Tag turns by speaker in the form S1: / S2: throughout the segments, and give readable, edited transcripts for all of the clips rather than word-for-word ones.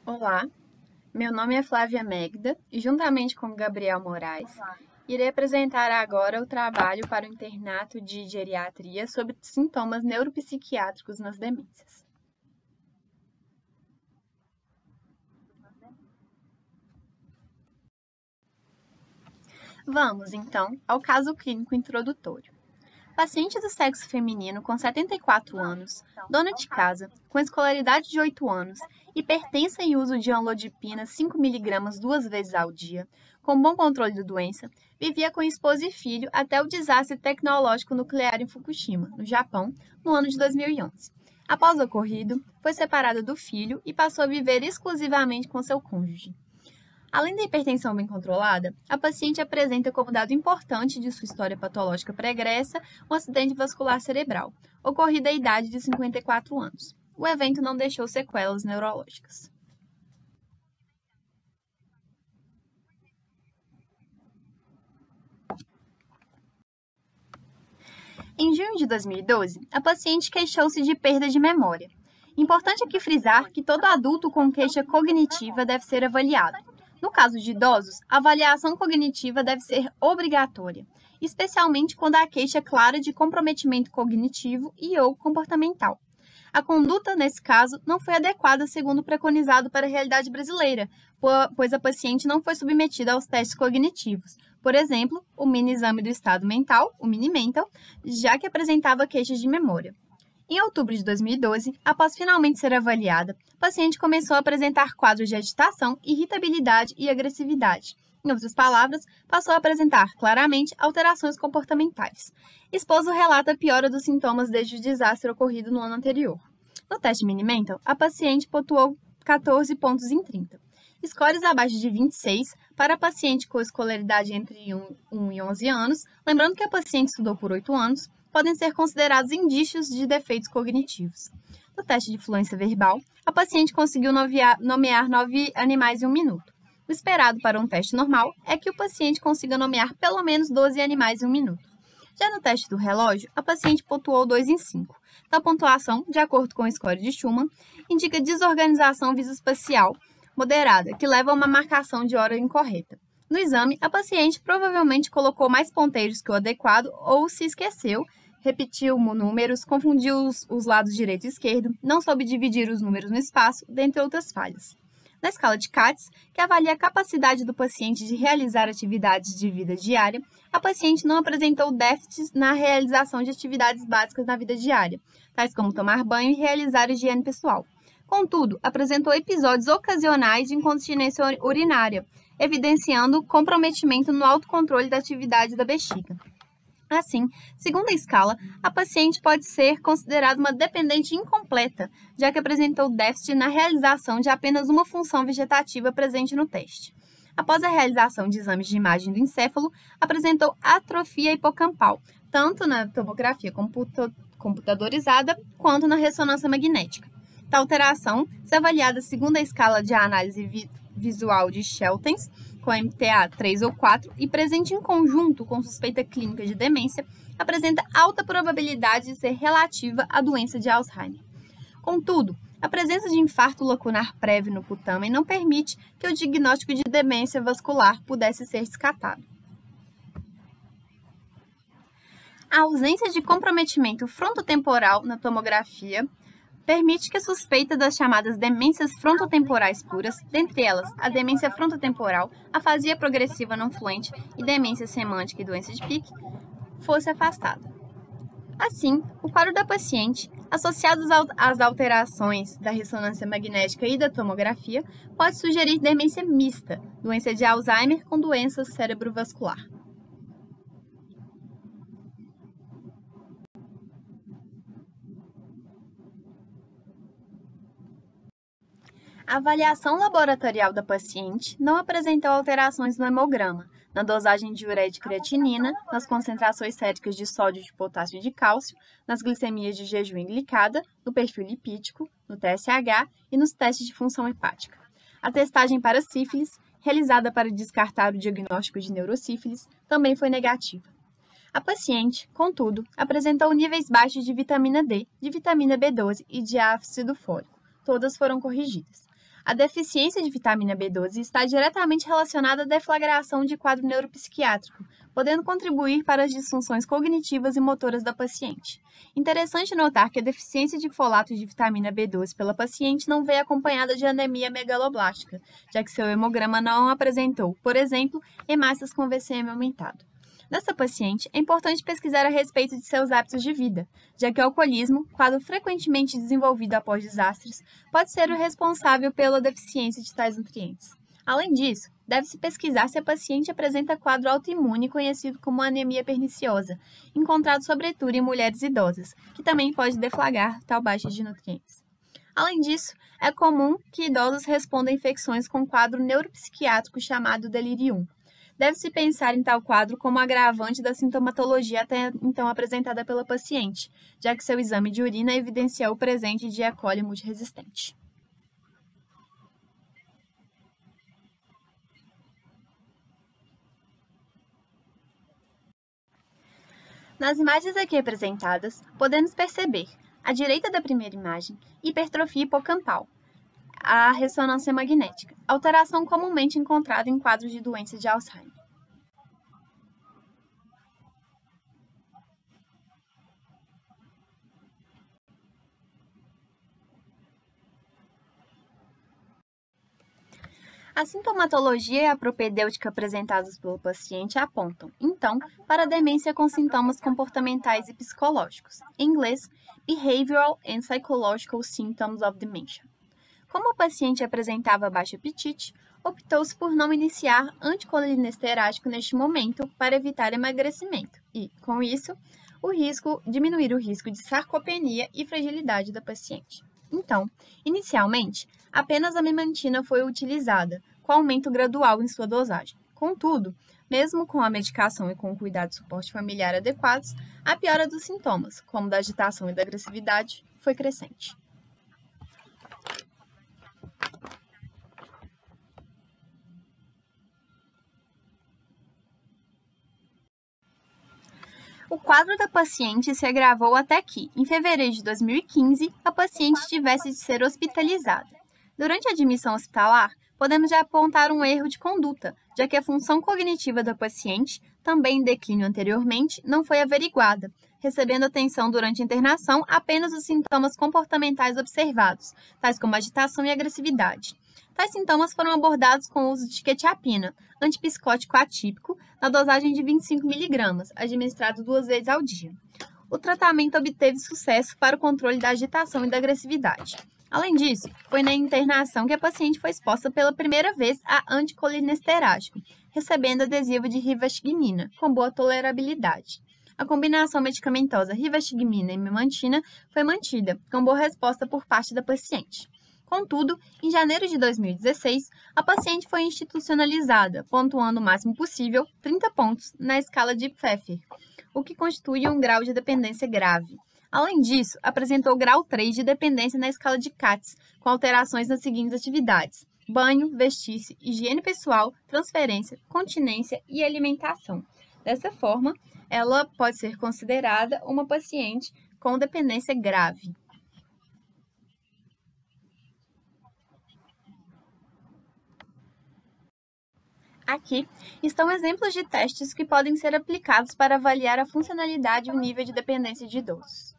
S1: Olá, meu nome é Flávia Megda e, juntamente com Gabriel Moraes, irei apresentar agora o trabalho para o internato de geriatria sobre sintomas neuropsiquiátricos nas demências. Vamos, então, ao caso clínico introdutório. Paciente do sexo feminino com 74 anos, dona de casa, com escolaridade de 8 anos, hipertensa e uso de amlodipina 5 mg 2 vezes ao dia, com bom controle da doença, vivia com esposa e filho até o desastre tecnológico nuclear em Fukushima, no Japão, no ano de 2011. Após o ocorrido, foi separada do filho e passou a viver exclusivamente com seu cônjuge. Além da hipertensão bem controlada, a paciente apresenta como dado importante de sua história patológica pregressa um acidente vascular cerebral, ocorrido à idade de 54 anos. O evento não deixou sequelas neurológicas. Em junho de 2012, a paciente queixou-se de perda de memória. Importante aqui frisar que todo adulto com queixa cognitiva deve ser avaliado. No caso de idosos, a avaliação cognitiva deve ser obrigatória, especialmente quando há queixa clara de comprometimento cognitivo e/ou comportamental. A conduta, nesse caso, não foi adequada segundo o preconizado para a realidade brasileira, pois a paciente não foi submetida aos testes cognitivos, por exemplo, o mini-exame do estado mental, o Mini-Mental, já que apresentava queixas de memória. Em outubro de 2012, após finalmente ser avaliada, a paciente começou a apresentar quadros de agitação, irritabilidade e agressividade. Em outras palavras, passou a apresentar claramente alterações comportamentais. Esposo relata piora dos sintomas desde o desastre ocorrido no ano anterior. No teste Mini-Mental, a paciente pontuou 14 pontos em 30. Scores abaixo de 26 para a paciente com escolaridade entre 1 e 11 anos, lembrando que a paciente estudou por 8 anos, podem ser considerados indícios de defeitos cognitivos. No teste de fluência verbal, a paciente conseguiu nomear 9 animais em 1 minuto. O esperado para um teste normal é que o paciente consiga nomear pelo menos 12 animais em 1 minuto. Já no teste do relógio, a paciente pontuou 2 em 5. Tal pontuação, de acordo com o score de Schumann, indica desorganização visoespacial moderada, que leva a uma marcação de hora incorreta. No exame, a paciente provavelmente colocou mais ponteiros que o adequado ou se esqueceu, repetiu números, confundiu os lados direito e esquerdo, não soube dividir os números no espaço, dentre outras falhas. Na escala de Katz, que avalia a capacidade do paciente de realizar atividades de vida diária, a paciente não apresentou déficits na realização de atividades básicas na vida diária, tais como tomar banho e realizar higiene pessoal. Contudo, apresentou episódios ocasionais de incontinência urinária, evidenciando comprometimento no autocontrole da atividade da bexiga. Assim, segundo a escala, a paciente pode ser considerada uma dependente incompleta, já que apresentou déficit na realização de apenas uma função vegetativa presente no teste. Após a realização de exames de imagem do encéfalo, apresentou atrofia hipocampal, tanto na tomografia computadorizada quanto na ressonância magnética. Tal alteração, se avaliada segundo a escala de análise visual de Scheltens, com MTA 3 ou 4 e presente em conjunto com suspeita clínica de demência, apresenta alta probabilidade de ser relativa à doença de Alzheimer. Contudo, a presença de infarto lacunar prévio no putamen não permite que o diagnóstico de demência vascular pudesse ser descartado. A ausência de comprometimento frontotemporal na tomografia permite que a suspeita das chamadas demências frontotemporais puras, dentre elas a demência frontotemporal, afasia progressiva não fluente e demência semântica e doença de Pick, fosse afastada. Assim, o quadro da paciente, associado às alterações da ressonância magnética e da tomografia, pode sugerir demência mista, doença de Alzheimer com doença cerebrovascular. A avaliação laboratorial da paciente não apresentou alterações no hemograma, na dosagem de ureia de creatinina, nas concentrações séricas de sódio, de potássio e de cálcio, nas glicemias de jejum e glicada, no perfil lipídico, no TSH e nos testes de função hepática. A testagem para sífilis, realizada para descartar o diagnóstico de neurosífilis, também foi negativa. A paciente, contudo, apresentou níveis baixos de vitamina D, de vitamina B12 e de ácido fólico. Todas foram corrigidas. A deficiência de vitamina B12 está diretamente relacionada à deflagração de quadro neuropsiquiátrico, podendo contribuir para as disfunções cognitivas e motoras da paciente. Interessante notar que a deficiência de folato de vitamina B12 pela paciente não veio acompanhada de anemia megaloblástica, já que seu hemograma não apresentou, por exemplo, hemácias com VCM aumentado. Nessa paciente, é importante pesquisar a respeito de seus hábitos de vida, já que o alcoolismo, quadro frequentemente desenvolvido após desastres, pode ser o responsável pela deficiência de tais nutrientes. Além disso, deve-se pesquisar se a paciente apresenta quadro autoimune conhecido como anemia perniciosa, encontrado sobretudo em mulheres idosas, que também pode deflagrar tal baixa de nutrientes. Além disso, é comum que idosos respondam a infecções com quadro neuropsiquiátrico chamado delirium. Deve-se pensar em tal quadro como agravante da sintomatologia até então apresentada pela paciente, já que seu exame de urina evidenciou o presente de E. coli multiresistente. Nas imagens aqui apresentadas, podemos perceber, à direita da primeira imagem, hipertrofia hipocampal, a ressonância magnética, alteração comumente encontrada em quadros de doença de Alzheimer. A sintomatologia e a propedêutica apresentados pelo paciente apontam, então, para a demência com sintomas comportamentais e psicológicos, em inglês, Behavioral and Psychological Symptoms of Dementia. Como a paciente apresentava baixo apetite, optou-se por não iniciar anticolinesterático neste momento para evitar emagrecimento e, com isso, diminuir o risco de sarcopenia e fragilidade da paciente. Então, inicialmente, apenas a memantina foi utilizada, com aumento gradual em sua dosagem. Contudo, mesmo com a medicação e com o cuidado e suporte familiar adequados, a piora dos sintomas, como da agitação e da agressividade, foi crescente. O quadro da paciente se agravou até que, em fevereiro de 2015, a paciente tivesse de ser hospitalizada. Durante a admissão hospitalar, podemos já apontar um erro de conduta, já que a função cognitiva da paciente, também em declínio anteriormente, não foi averiguada, recebendo atenção durante a internação apenas os sintomas comportamentais observados, tais como agitação e agressividade. Tais sintomas foram abordados com o uso de quetiapina, antipsicótico atípico, na dosagem de 25 mg, administrado 2 vezes ao dia. O tratamento obteve sucesso para o controle da agitação e da agressividade. Além disso, foi na internação que a paciente foi exposta pela primeira vez a anticolinesterático, recebendo adesivo de rivastigmina, com boa tolerabilidade. A combinação medicamentosa rivastigmina e memantina foi mantida, com boa resposta por parte da paciente. Contudo, em janeiro de 2016, a paciente foi institucionalizada, pontuando o máximo possível 30 pontos na escala de Pfeffer, o que constitui um grau de dependência grave. Além disso, apresentou grau 3 de dependência na escala de Katz, com alterações nas seguintes atividades: banho, vestir-se, higiene pessoal, transferência, continência e alimentação. Dessa forma, ela pode ser considerada uma paciente com dependência grave. Aqui estão exemplos de testes que podem ser aplicados para avaliar a funcionalidade e o nível de dependência de idosos.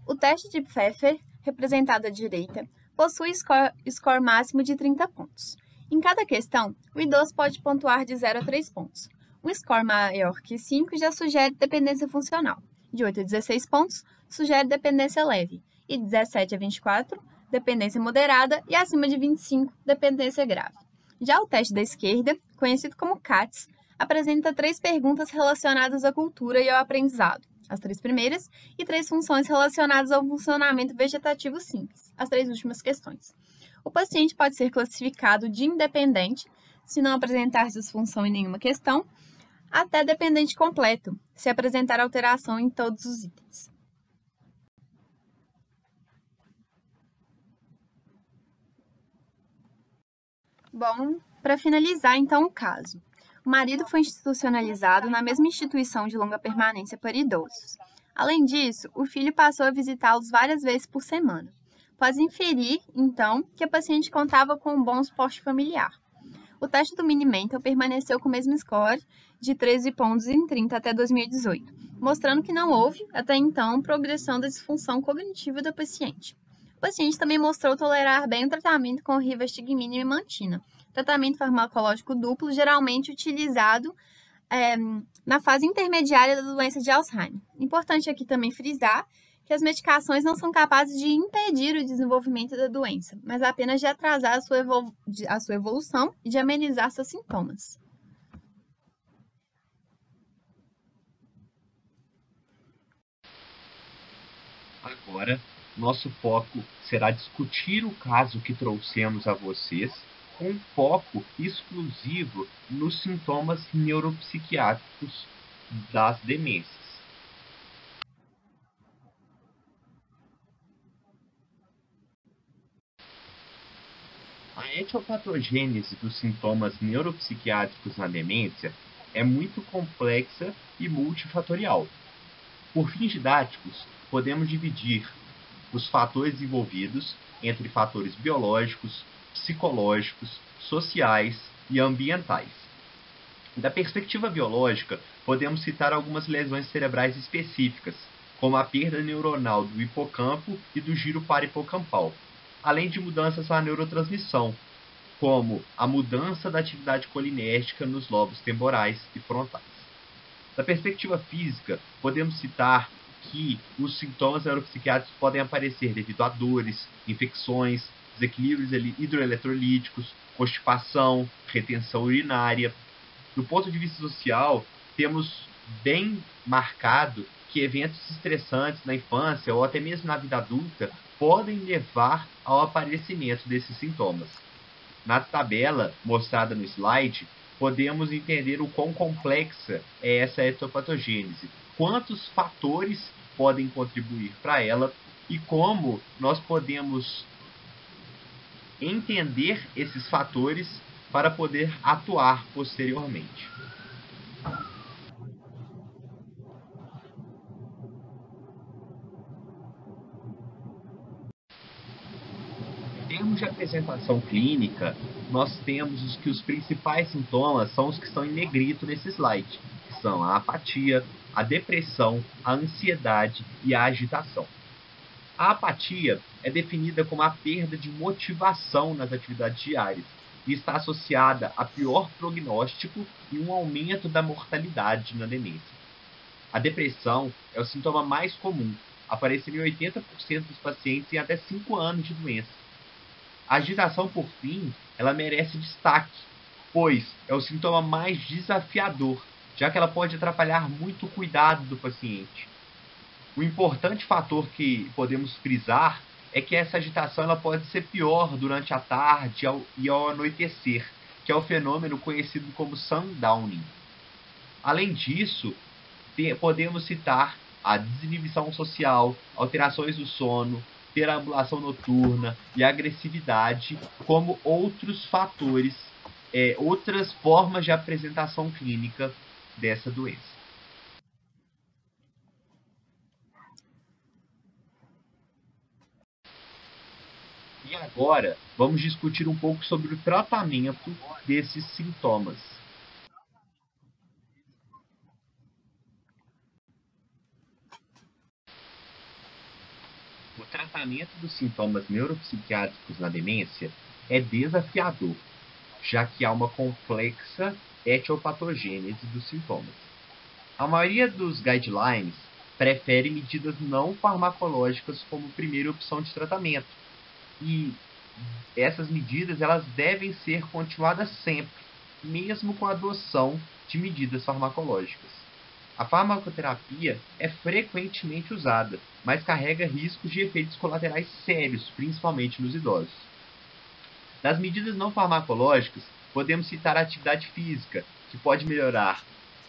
S1: O teste de Pfeffer, representado à direita, possui score máximo de 30 pontos. Em cada questão, o idoso pode pontuar de 0 a 3 pontos. Um score maior que 5 já sugere dependência funcional. De 8 a 16 pontos, sugere dependência leve. E de 17 a 24, dependência moderada. E acima de 25, dependência grave. Já o teste da esquerda, conhecido como CATS, apresenta 3 perguntas relacionadas à cultura e ao aprendizado, as 3 primeiras, e 3 funções relacionadas ao funcionamento vegetativo simples, as 3 últimas questões. O paciente pode ser classificado de independente, se não apresentar disfunção em nenhuma questão, até dependente completo, se apresentar alteração em todos os itens. Bom, para finalizar então o caso. O marido foi institucionalizado na mesma instituição de longa permanência para idosos. Além disso, o filho passou a visitá-los várias vezes por semana. faz inferir, então, que a paciente contava com um bom suporte familiar. O teste do Mini-Mental permaneceu com o mesmo score de 13 pontos em 30 até 2018, mostrando que não houve, até então, progressão da disfunção cognitiva da paciente. O paciente também mostrou tolerar bem o tratamento com rivastigmina e imantina, tratamento farmacológico duplo geralmente utilizado na fase intermediária da doença de Alzheimer. Importante aqui também frisar que as medicações não são capazes de impedir o desenvolvimento da doença, mas apenas de atrasar a sua evolução e de amenizar seus sintomas.
S2: Agora, nosso foco será discutir o caso que trouxemos a vocês, com foco exclusivo nos sintomas neuropsiquiátricos das demências. A etiopatogênese dos sintomas neuropsiquiátricos na demência é muito complexa e multifatorial. Por fins didáticos, podemos dividir os fatores envolvidos entre fatores biológicos, psicológicos, sociais e ambientais. Da perspectiva biológica, podemos citar algumas lesões cerebrais específicas, como a perda neuronal do hipocampo e do giro parahipocampal, além de mudanças na neurotransmissão, como a mudança da atividade colinérgica nos lobos temporais e frontais. Da perspectiva física, podemos citar que os sintomas neuropsiquiátricos podem aparecer devido a dores, infecções, desequilíbrios hidroeletrolíticos, constipação, retenção urinária. Do ponto de vista social, temos bem marcado que eventos estressantes na infância ou até mesmo na vida adulta podem levar ao aparecimento desses sintomas. Na tabela mostrada no slide, podemos entender o quão complexa é essa etiopatogênese, quantos fatores podem contribuir para ela e como nós podemos entender esses fatores para poder atuar posteriormente. Em termos de apresentação clínica, nós temos que os principais sintomas são os que estão em negrito nesse slide, que são a apatia, a depressão, a ansiedade e a agitação. A apatia é definida como a perda de motivação nas atividades diárias e está associada a pior prognóstico e um aumento da mortalidade na demência. A depressão é o sintoma mais comum, aparecendo em 80% dos pacientes em até 5 anos de doença. A agitação, por fim, ela merece destaque, pois é o sintoma mais desafiador, já que ela pode atrapalhar muito o cuidado do paciente. O importante fator que podemos frisar é que essa agitação ela pode ser pior durante a tarde e ao anoitecer, que é o fenômeno conhecido como sundowning. Além disso, podemos citar a desinibição social, alterações do sono, perambulação noturna e agressividade como outros fatores, outras formas de apresentação clínica dessa doença. E agora, vamos discutir um pouco sobre o tratamento desses sintomas. O tratamento dos sintomas neuropsiquiátricos na demência é desafiador, já que há uma complexa etiopatogênese dos sintomas. A maioria dos guidelines prefere medidas não farmacológicas como primeira opção de tratamento, e essas medidas elas devem ser continuadas sempre, mesmo com a adoção de medidas farmacológicas. A farmacoterapia é frequentemente usada, mas carrega riscos de efeitos colaterais sérios, principalmente nos idosos. Das medidas não farmacológicas, podemos citar a atividade física, que pode melhorar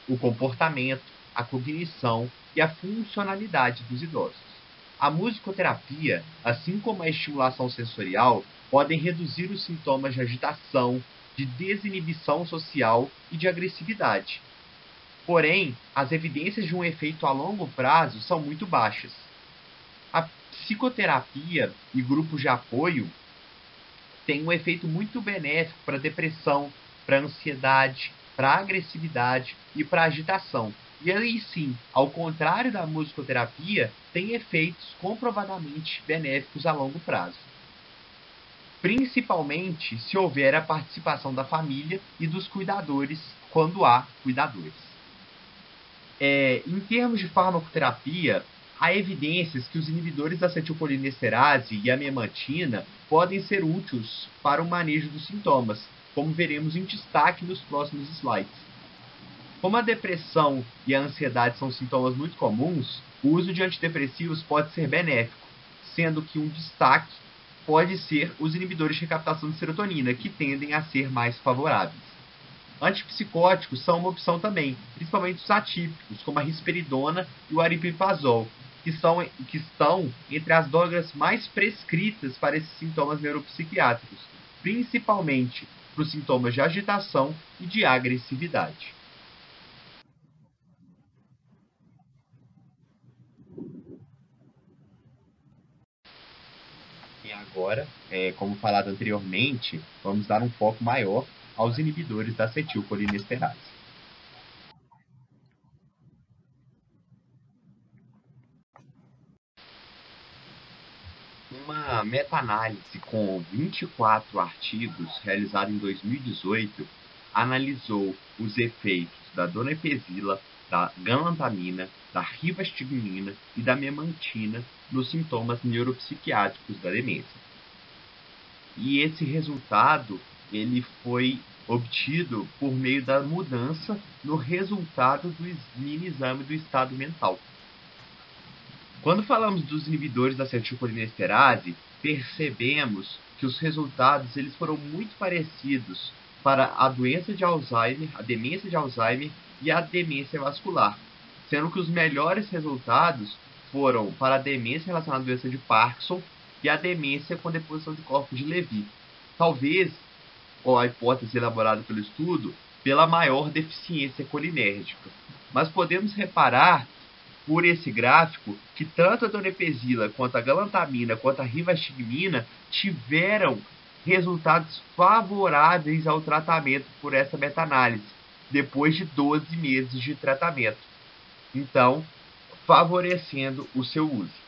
S2: o comportamento, a cognição e a funcionalidade dos idosos. A musicoterapia, assim como a estimulação sensorial, podem reduzir os sintomas de agitação, de desinibição social e de agressividade. Porém, as evidências de um efeito a longo prazo são muito baixas. A psicoterapia e grupos de apoio têm um efeito muito benéfico para depressão, para ansiedade, para agressividade e para agitação. E aí sim, ao contrário da musicoterapia, tem efeitos comprovadamente benéficos a longo prazo. Principalmente se houver a participação da família e dos cuidadores, quando há cuidadores. Em termos de farmacoterapia, há evidências que os inibidores da acetilcolinesterase e a memantina podem ser úteis para o manejo dos sintomas, como veremos em destaque nos próximos slides. Como a depressão e a ansiedade são sintomas muito comuns, o uso de antidepressivos pode ser benéfico, sendo que um destaque pode ser os inibidores de recaptação de serotonina, que tendem a ser mais favoráveis. Antipsicóticos são uma opção também, principalmente os atípicos, como a risperidona e o aripiprazol, que estão entre as drogas mais prescritas para esses sintomas neuropsiquiátricos, principalmente para os sintomas de agitação e de agressividade. E agora, como falado anteriormente, vamos dar um foco maior aos inibidores da acetilcolinesterase. Uma meta-análise com 24 artigos, realizada em 2018, analisou os efeitos da donepezila, da galantamina, da rivastigmina e da memantina nos sintomas neuropsiquiátricos da demência. E esse resultado ele foi obtido por meio da mudança no resultado do mini exame do estado mental. Quando falamos dos inibidores da acetilcolinesterase, percebemos que os resultados eles foram muito parecidos para a doença de Alzheimer, a demência de Alzheimer e a demência vascular, sendo que os melhores resultados foram para a demência relacionada à doença de Parkinson e a demência com deposição de corpos de Levy. Talvez, ou a hipótese elaborada pelo estudo, pela maior deficiência colinérgica. Mas podemos reparar por esse gráfico que tanto a donepezila quanto a galantamina quanto a rivastigmina tiveram resultados favoráveis ao tratamento por essa meta-análise, depois de 12 meses de tratamento. Então, favorecendo o seu uso.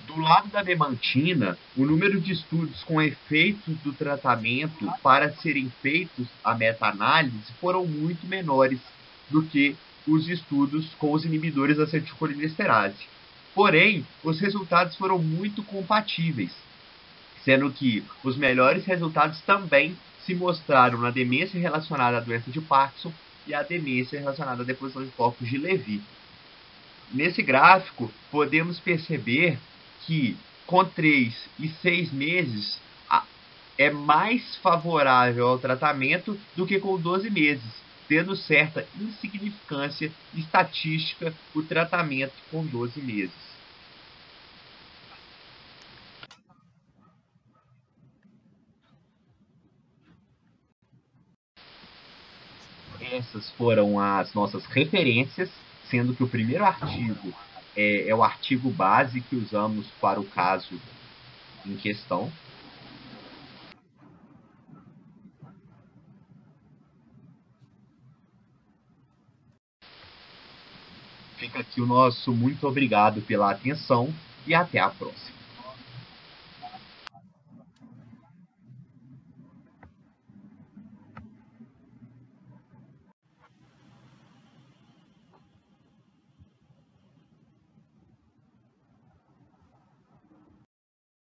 S2: Do lado da memantina, o número de estudos com efeitos do tratamento para serem feitos a meta-análise foram muito menores do que os estudos com os inibidores da acetilcolinesterase. Porém, os resultados foram muito compatíveis, sendo que os melhores resultados também se mostraram na demência relacionada à doença de Parkinson e a demência relacionada à deposição de corpos de Levy. Nesse gráfico, podemos perceber que com 3 e 6 meses é mais favorável ao tratamento do que com 12 meses, tendo certa insignificância estatística o tratamento com 12 meses. Essas foram as nossas referências, sendo que o primeiro artigo é o artigo base que usamos para o caso em questão. Fica aqui o nosso muito obrigado pela atenção e até a próxima.